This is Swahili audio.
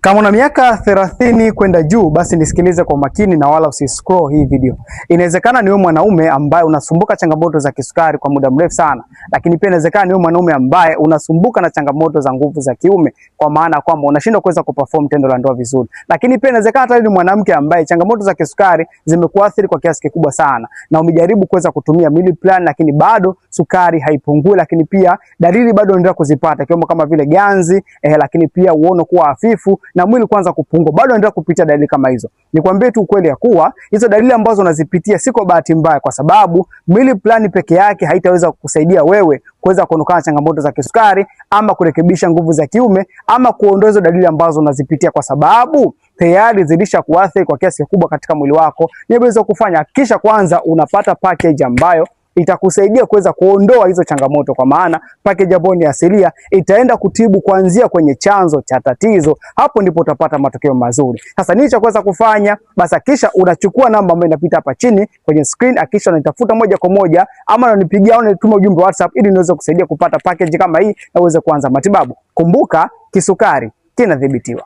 Kama una miaka 30 kwenda juu, basi nisikilize kwa makini na wala usiscroll hii video. Inawezekana ni wewe mwanaume ambaye unasumbuka changamoto za kisukari kwa muda mrefu sana, lakini pia inawezekana ni wewe mwanaume ambaye unasumbuka na changamoto za nguvu za kiume, kwa maana kwamba unashindwa kuweza kuperform tendo la ndoa vizuri. Lakini pia inawezekana hata ni mwanamke ambaye changamoto za kisukari zimekuathiri kwa kiasi kikubwa sana, na umejaribu kuweza kutumia meal plan lakini bado sukari haipungui, lakini pia dalili bado unaendelea kuzipata kama vile ganzi, lakini pia uono kuwa hafifu na mwili kuanza kupungua, bado unaendelea kupitia dalili kama hizo. Nikwambie tu ukweli ya kuwa hizo dalili ambazo unazipitia siko bahati mbaya, kwa sababu meal plan peke yake haitaweza kukusaidia wewe kuweza kuondokana changamoto za kisukari ama kurekebisha nguvu za kiume ama kuondoa hizo dalili ambazo unazipitia, kwa sababu tayari zilisha kuathiri kwa kiasi kikubwa katika mwili wako. Niweza kufanya kisha kwanza unapata package ambayo itakusaidia kuweza kuondoa hizo changamoto, kwa maana package ambayo ni asilia itaenda kutibu kuanzia kwenye chanzo cha tatizo. Hapo ndipo utapata matokeo mazuri. Sasa nini cha kuweza kufanya? Basi kisha unachukua namba ambayo inapita hapa chini kwenye screen, akisha unatafuta moja kwa moja ama unanipigia au unituma ujumbe WhatsApp ili niweze kusaidia kupata package kama hii na uweze kuanza matibabu. Kumbuka, kisukari kinadhibitiwa.